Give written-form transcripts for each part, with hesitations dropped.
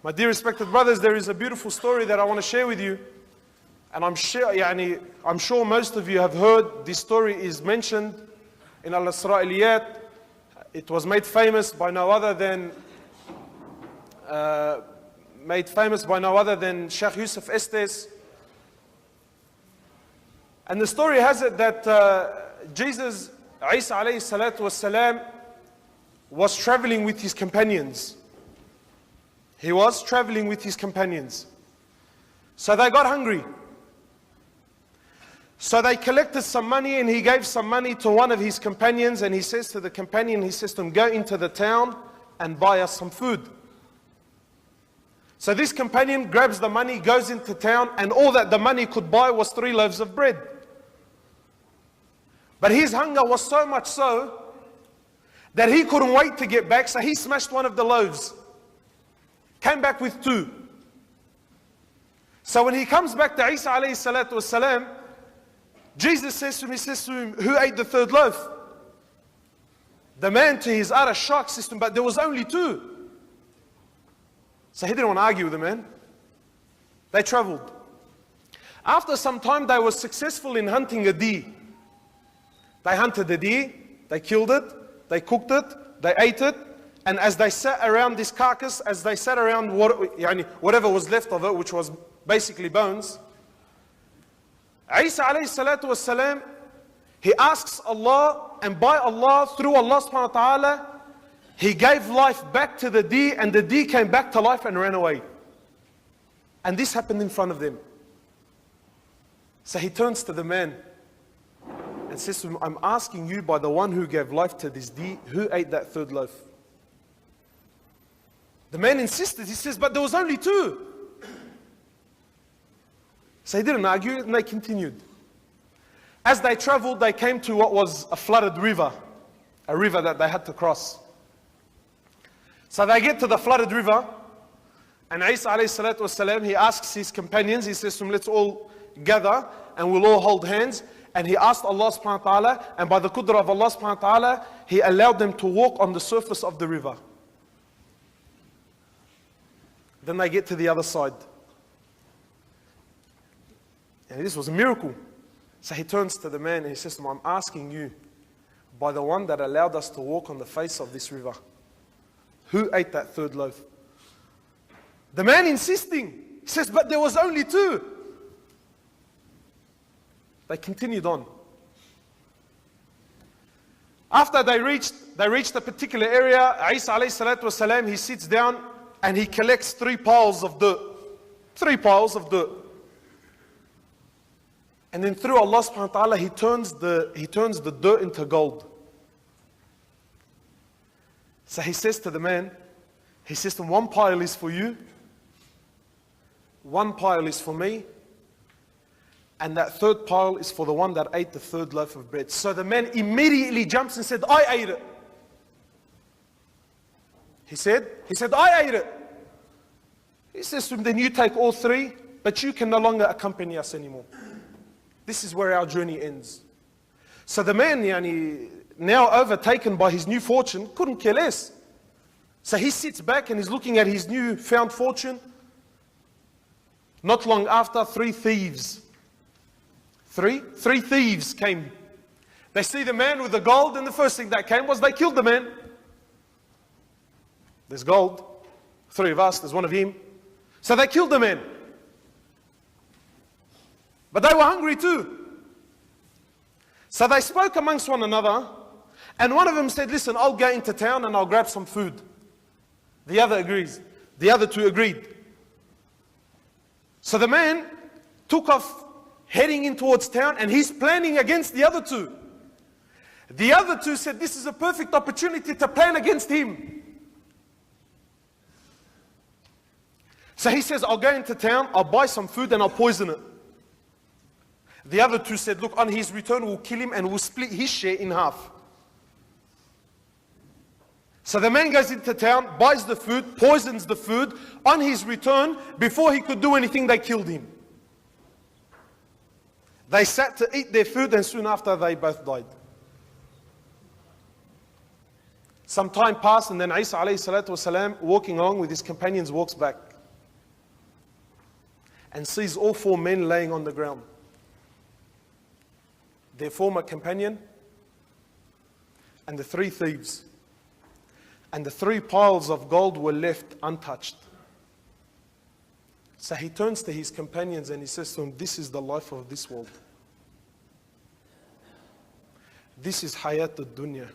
My dear respected brothers, there is a beautiful story that I want to share with you. And I'm sure most of you have heard this story is mentioned in Al-Isra'iliyat. It was made famous by no other than Sheikh Yusuf Estes. And the story has it that Jesus, Isa alayhi salatu wassalam, was traveling with his companions. He was traveling with his companions. So they got hungry. So they collected some money, and he gave some money to one of his companions, and he says to the companion, he says to him, go into the town and buy us some food. So this companion grabs the money, goes into town, and all that the money could buy was 3 loaves of bread. But his hunger was so much so that he couldn't wait to get back, so he smashed one of the loaves. Came back with 2. So when he comes back to Isa alayhi salatu wasalam, Jesus says to him, who ate the 3rd loaf? The man, to his utter shock, says to him, but there was only 2. So he didn't want to argue with the man. They traveled. After some time, they were successful in hunting a deer. They hunted the deer, they killed it, they cooked it, they ate it, and as they sat around this carcass, as they sat around whatever was left of it, which was basically bones, Isa alayhi salatu wasalam, he asks Allah, and by Allah, through Allah subhanahu wa ta'ala, he gave life back to the deer, and the deer came back to life and ran away. And this happened in front of them. So he turns to the man and says to him, I'm asking you by the one who gave life to this deer, who ate that 3rd loaf? The man insisted, he says, but there was only 2. So he didn't argue, and they continued. As they traveled, they came to what was a flooded river, a river that they had to cross. So they get to the flooded river, and Isa alayhi salatu wasalam, he asks his companions, he says to them, let's all gather, and we'll all hold hands. And he asked Allah subhanahu wa ta'ala, and by the qudra of Allah subhanahu wa ta'ala, he allowed them to walk on the surface of the river. Then they get to the other side. And this was a miracle. So he turns to the man and he says to him, I'm asking you, by the one that allowed us to walk on the face of this river, who ate that 3rd loaf? The man insisting, he says, but there was only 2. They continued on. After they reached a particular area, Isa alayhi salatu wasalam, he sits down and he collects 3 piles of dirt. 3 piles of dirt. And then through Allah subhanahu wa ta'ala, he turns the dirt into gold. So he says to the man, he says to him, 1 pile is for you, 1 pile is for me, and that 3rd pile is for the one that ate the 3rd loaf of bread. So the man immediately jumps and said, I ate it. He said, I ate it. He says to him, then you take all 3, but you can no longer accompany us anymore. This is where our journey ends. So the man, now overtaken by his new fortune, couldn't care less. So he sits back and he's looking at his new found fortune. Not long after, 3 thieves. Three thieves came. They see the man with the gold, and the first thing that came was they killed the man. There's gold. 3 of us, there's 1 of him. So they killed the man. But they were hungry too. So they spoke amongst one another, and one of them said, listen, I'll go into town and I'll grab some food. The other agrees. The other 2 agreed. So the man took off heading in towards town, and he's planning against the other 2. The other 2 said, this is a perfect opportunity to plan against him. So he says, I'll go into town, I'll buy some food, and I'll poison it. The other 2 said, look, on his return, we'll kill him and we'll split his share in half. So the man goes into town, buys the food, poisons the food. On his return, before he could do anything, they killed him. They sat to eat their food, and soon after they both died. Some time passed, and then Isa alayhi salatu wasalam, walking along with his companions, walks back. and sees all four men laying on the ground. Their former companion and the three thieves. And the three piles of gold were left untouched. So he turns to his companions and he says to them, this is the life of this world. This is hayat ad-dunya.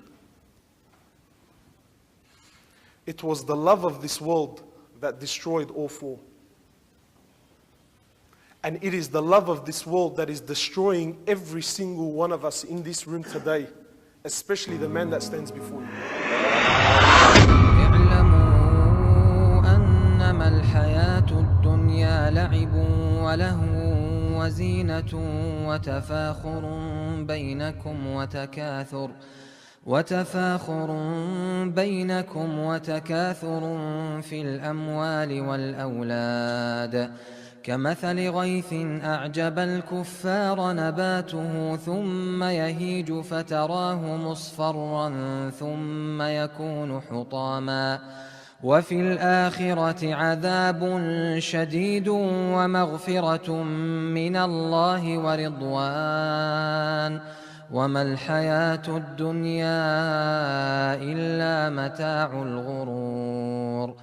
It was the love of this world that destroyed all four. And it is the love of this world that is destroying every single one of us in this room today, especially the man that stands before you. اعلموا أنما الحياة الدنيا لعب ولهو وزينة وتفاخر بينكم وتكاثر في الأموال والأولاد كمثل غيث أعجب الكفار نباته ثم يهيج فتراه مصفرا ثم يكون حطاما وفي الآخرة عذاب شديد ومغفرة من الله ورضوان وما الحياة الدنيا إلا متاع الغرور.